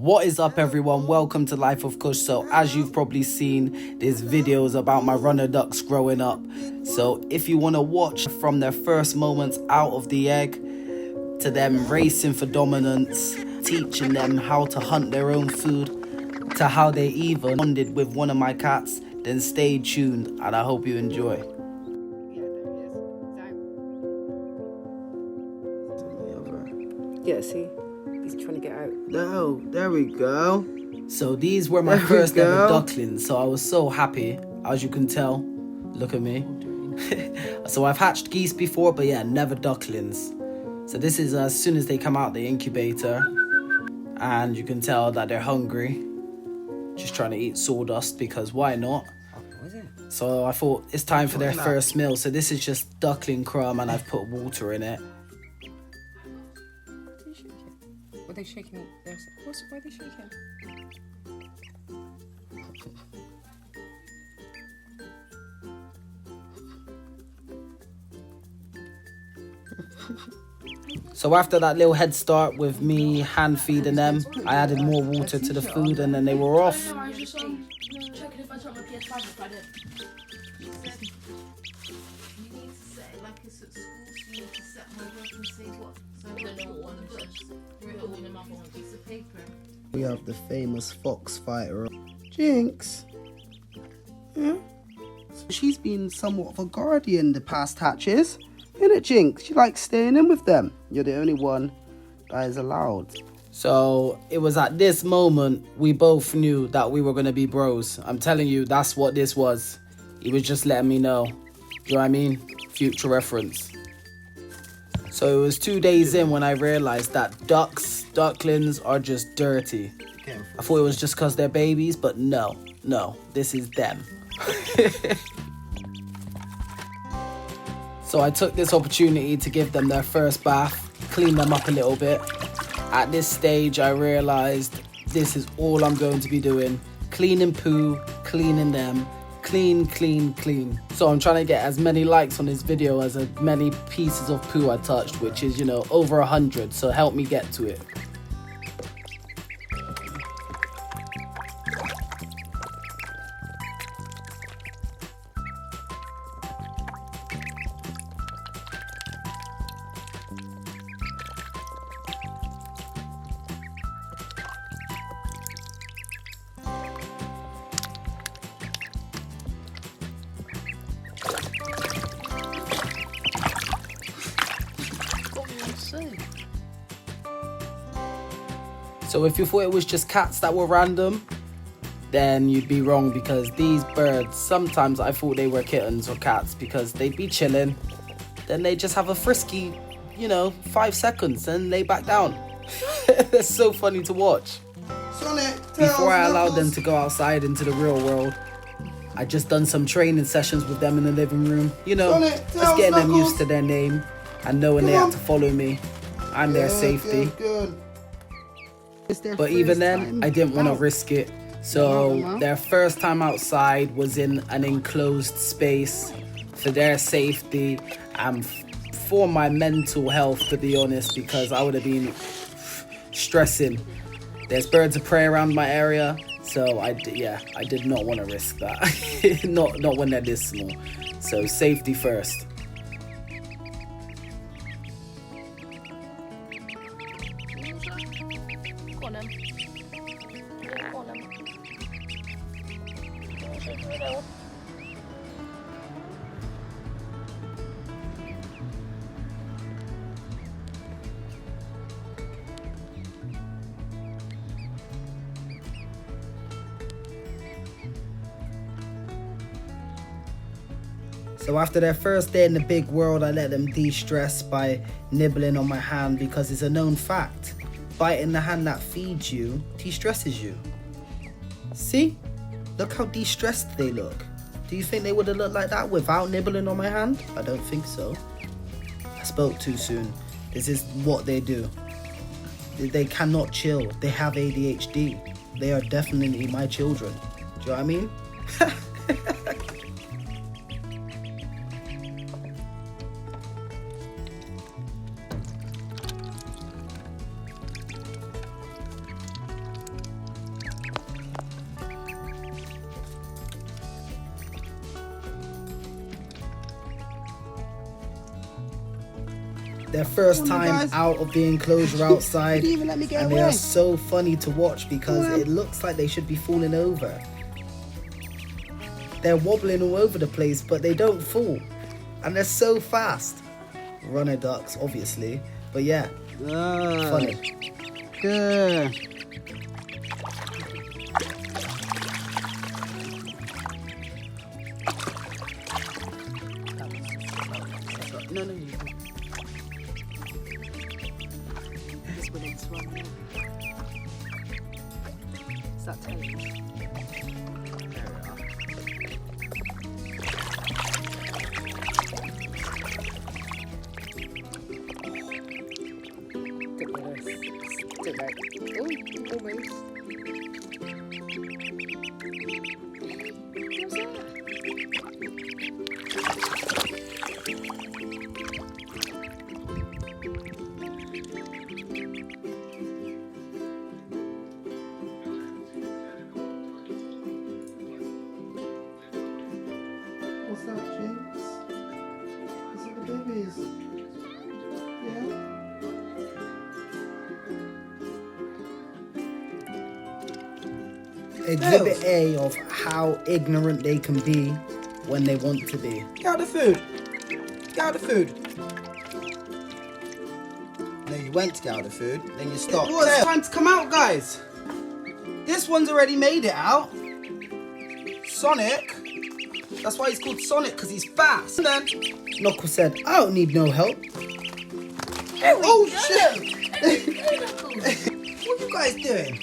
What is up, everyone? Welcome to Life of Kush. So as you've probably seen, there's videos about my runner ducks growing up. So if you want to watch from their first moments out of the egg to them racing for dominance, teaching them how to hunt their own food, to how they even bonded with one of my cats, then stay tuned and I hope you enjoy. Yeah, see? He's trying to get out. No, there we go. So these were my first ever ducklings, so I was so happy, as you can tell. Look at me. So I've hatched geese before, but yeah, never ducklings. So this is as soon as they come out the incubator, and you can tell that they're hungry. Just trying to eat sawdust, because why not? So I thought it's time for their first meal. So this is just duckling crumb, and I've put water in it. Were they shaking it? Why are they shaking? So after that little head start with me hand feeding them, I added more water to the food and then they were off. No, I was just checking if I shot my PS5 if I did. You need to set it like it's at school, so you need to set my work and say what. So I don't know what one of those. Put all in my on a piece of paper. We have the famous fox fighter, Jinx. Yeah. So she's been somewhat of a guardian the past hatches. Isn't it, Jinx? She likes staying in with them. You're the only one that is allowed. So it was at this moment we both knew that we were going to be bros. I'm telling you, that's what this was. He was just letting me know. Do you know what I mean? Future reference. So it was 2 days in when I realized that ducklings are just dirty. I thought it was just because they're babies, but no, this is them. So I took this opportunity to give them their first bath, clean them up a little bit. At this stage, I realized this is all I'm going to be doing. Cleaning poo, cleaning them, clean. So I'm trying to get as many likes on this video as many pieces of poo I touched, which is, over 100. So help me get to it. So if you thought it was just cats that were random, then you'd be wrong, because these birds, sometimes I thought they were kittens or cats because they'd be chilling, then they just have a frisky, 5 seconds and they back down. It's so funny to watch. Before I allowed them to go outside into the real world, I just done some training sessions with them in the living room, just getting them used to their name and knowing they had to follow me. I'm their safety. But even then, I didn't want to risk it. So their first time outside was in an enclosed space for their safety and for my mental health, to be honest, because I would have been stressing. There's birds of prey around my area, so I did not want to risk that. not when they're this small. So safety first. So after their first day in the big world, I let them de-stress by nibbling on my hand, because it's a known fact. Biting the hand that feeds you de-stresses you. See? Look how de-stressed they look. Do you think they would have looked like that without nibbling on my hand? I don't think so. I spoke too soon. This is what they do. They cannot chill. They have ADHD. They are definitely my children. Do you know what I mean? their first Come on, time guys. out of the enclosure outside, You didn't even let me get and they away. are so funny to watch because Come on. it looks like they should be falling over. They're wobbling all over the place, but they don't fall, and they're so fast. Runner ducks, obviously, but yeah, funny. Good. No, no, you. This one is one. Is that tail? There we are. Get back. Oh, almost. What's that? What's that, Jinx? Is it the babies? Yeah? Exhibit A of how ignorant they can be when they want to be. Get out the food. Get out the food. No, you went to get out the food, then you stopped. Oh, it's time to come out, guys. This one's already made it out. Sonic. That's why he's called Sonic, because he's fast. And then Knuckles said, I don't need no help. Oh, shit. What are you guys doing?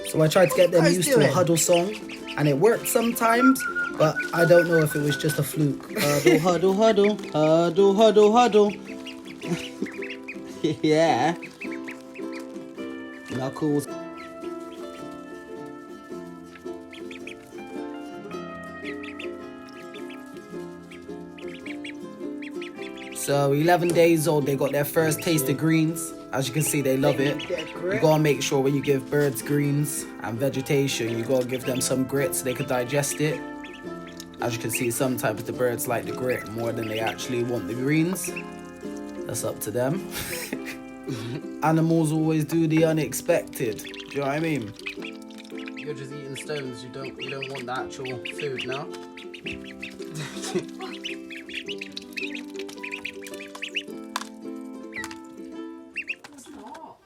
So I tried to get them What are you used to a doing? huddle song, and it worked sometimes, but I don't know if it was just a fluke. Huddle, huddle, huddle. Huddle, huddle, huddle. Yeah. Knuckles. So 11 days old, they got their first taste of greens. As you can see, they love it. You gotta make sure when you give birds greens and vegetation, you gotta give them some grit so they can digest it. As you can see, sometimes the birds like the grit more than they actually want the greens. That's up to them. Animals always do the unexpected. Do you know what I mean? You're just eating stones. You don't want the actual food now.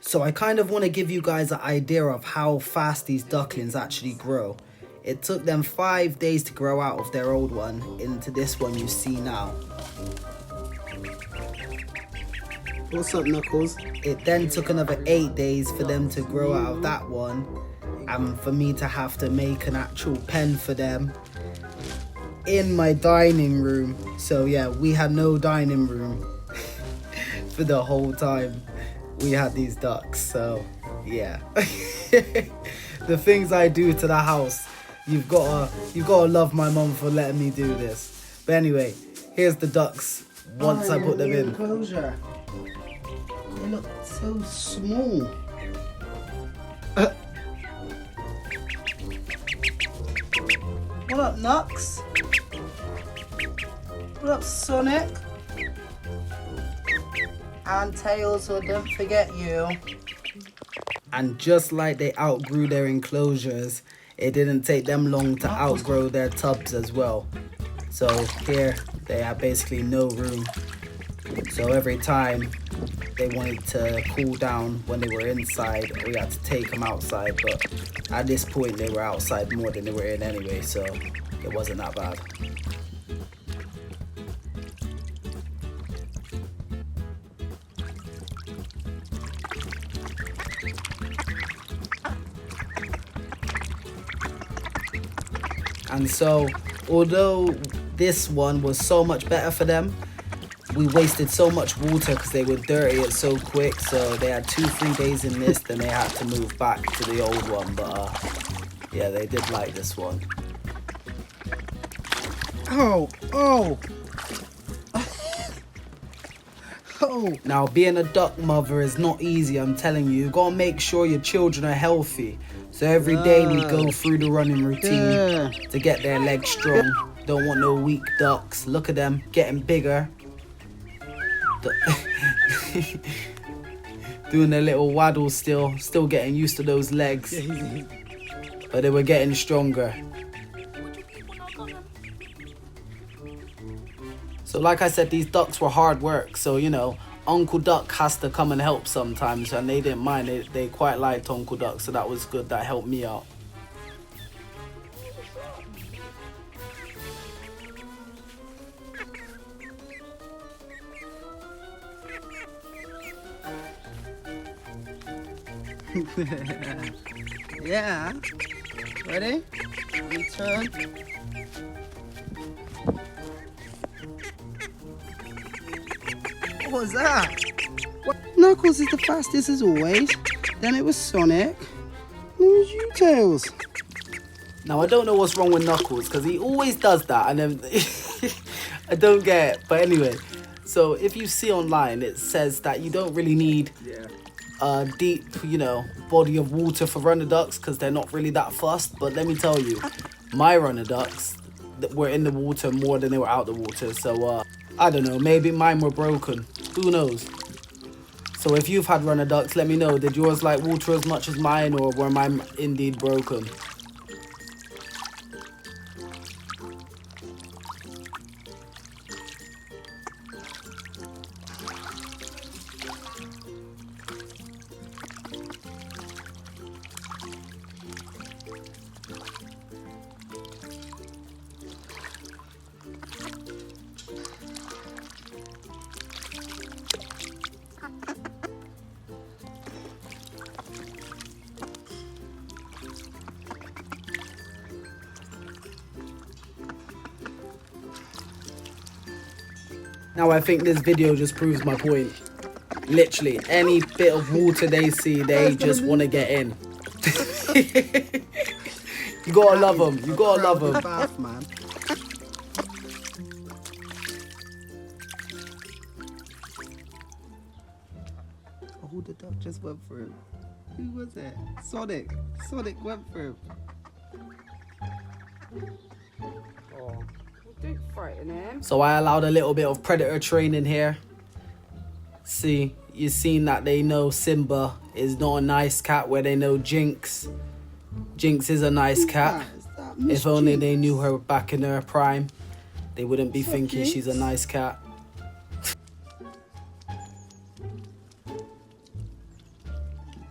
So I kind of want to give you guys an idea of how fast these ducklings actually grow. It took them 5 days to grow out of their old one into this one you see now. What's up, Knuckles? It then took another 8 days for them to grow out of that one, and for me to have to make an actual pen for them in my dining room. So yeah, we had no dining room for the whole time we had these ducks. So yeah. The things I do to the house, you've gotta love my mum for letting me do this. But anyway, here's the ducks once I put them in. Enclosure. They look so small. What up, Nux? What up, Sonic? And Tails, so don't forget you. And just like they outgrew their enclosures, it didn't take them long to outgrow their tubs as well. So here, they have basically no room. So every time they wanted to cool down when they were inside, we had to take them outside. But at this point, they were outside more than they were in anyway, so it wasn't that bad. And so, although this one was so much better for them, we wasted so much water because they would dirty it so quick. So they had 2-3 days in this, then they had to move back to the old one. But yeah, they did like this one. Oh, oh. Oh. Now, being a duck mother is not easy, I'm telling you. You gotta make sure your children are healthy. So every day we go through the running routine to get their legs strong. Don't want no weak ducks. Look at them getting bigger. Doing a little waddle still getting used to those legs. But they were getting stronger. So like I said, these ducks were hard work. So, you know, Uncle Duck has to come and help sometimes, and they didn't mind. They quite liked Uncle Duck, so that was good. That helped me out. Yeah. Ready? Return. What was that? What? Knuckles is the fastest as always. Then it was Sonic. Then it was you, Tails. Now I don't know what's wrong with Knuckles because he always does that, and then I don't get it. But anyway, so if you see online, it says that you don't really need a deep, you know, body of water for runner ducks because they're not really that fast. But let me tell you, my runner ducks were in the water more than they were out the water. So I don't know, maybe mine were broken. Who knows? So if you've had runner ducks, let me know. Did yours like water as much as mine, or were mine indeed broken? Now I think this video just proves my point. Literally, any bit of water they see, they just want to get in. You gotta love them. You gotta love them. Bath, man. Oh, the duck just went through. Who was it? Sonic. Sonic went through. Oh. Don't frighten him. So I allowed a little bit of predator training here. See, you've seen that they know Simba is not a nice cat, where they know Jinx is a nice cat. If only they knew her back in her prime, they wouldn't be thinking she's a nice cat.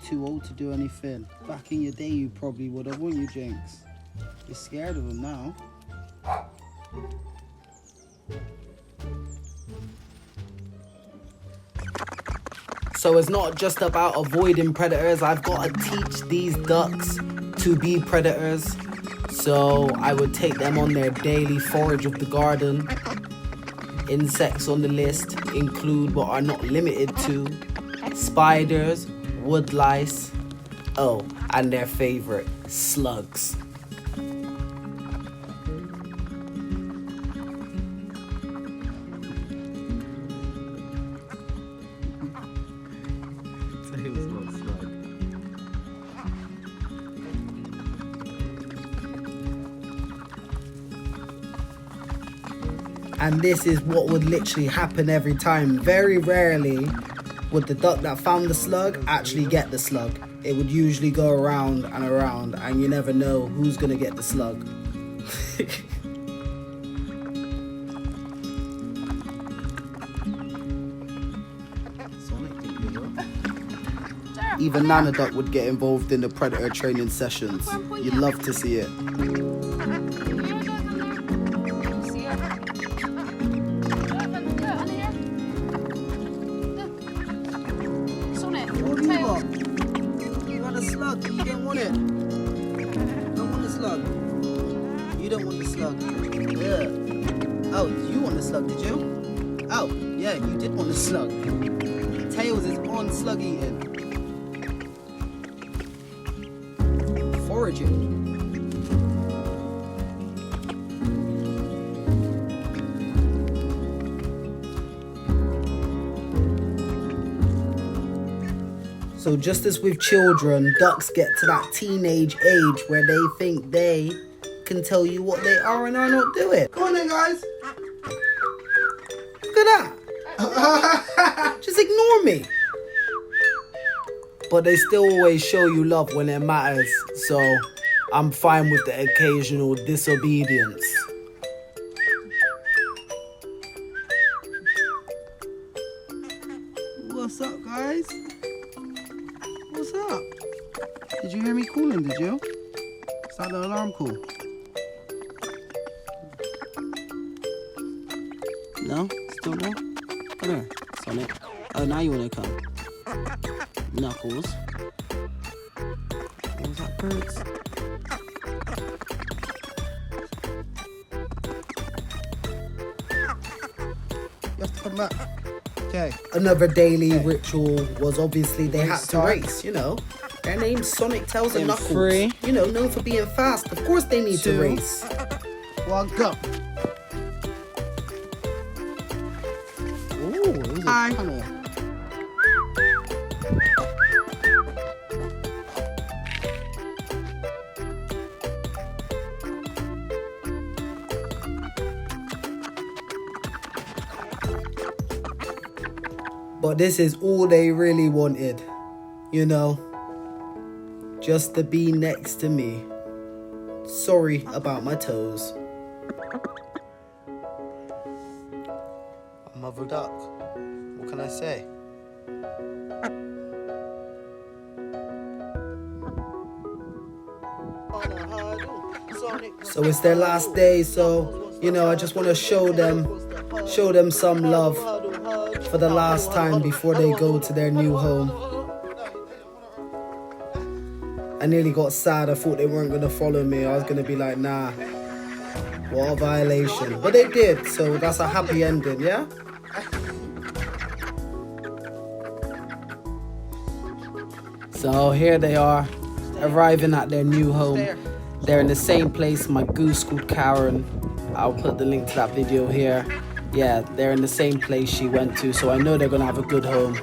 Too old to do anything. Back in your day you probably would have, wouldn't you, Jinx? You're scared of him now. So it's not just about avoiding predators. I've got to teach these ducks to be predators. So I would take them on their daily forage of the garden. Insects on the list include, but are not limited to, spiders, wood lice, oh, and their favorite, slugs. And this is what would literally happen every time. Very rarely would the duck that found the slug actually get the slug. It would usually go around and around, and you never know who's gonna get the slug. Even Nana Duck would get involved in the predator training sessions. You'd love to see it. You don't want it. Don't want the slug. You don't want the slug. Yeah. Oh, you want the slug, did you? Oh, yeah, you did want the slug. Tails is on slug eating. Foraging. So just as with children, ducks get to that teenage age where they think they can tell you what they are and are not doing. Come on then, guys. Look at that. Just ignore me. But they still always show you love when it matters. So I'm fine with the occasional disobedience. What's up, guys? What's up? Did you hear me calling, did you? Is that the alarm call? No? Still no? Come here, Sonic. Oh, now you wanna come. Knuckles. What was that, birds? You have to come back. Okay. Another daily ritual was obviously they had to race, you know. Their name's Sonic, Tails and Knuckles. 3. You know, known for being fast. Of course they need to race. 1, go. Ooh, those are kinda... But this is all they really wanted, you know, just to be next to me. Sorry about my toes. Mother duck, what can I say? So it's their last day, so, you know, I just want to show them some love for the last time before they go to their new home. I nearly got sad. I thought they weren't going to follow me. I was going to be like, nah, what a violation. But they did, so that's a happy ending, yeah? So here they are, arriving at their new home. They're in the same place my goose called Karen. I'll put the link to that video here. Yeah, they're in the same place she went to, so I know they're gonna have a good home.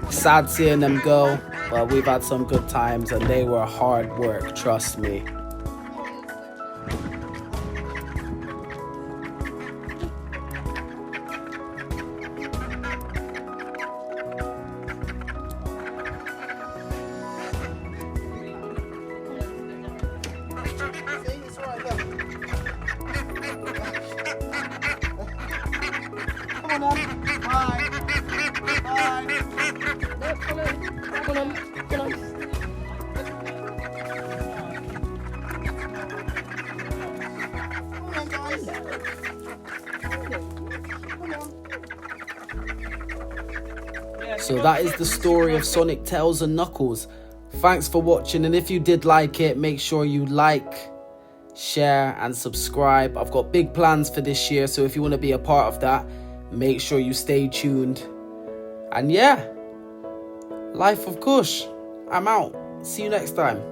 Sad seeing them go, but we've had some good times and they were hard work, trust me. So that is the story of Sonic, Tails and Knuckles. Thanks for watching, and if you did like it, make sure you like, share and subscribe. I've got big plans for this year, so if you want to be a part of that, make sure you stay tuned. And yeah, life of Kush. I'm out. See you next time.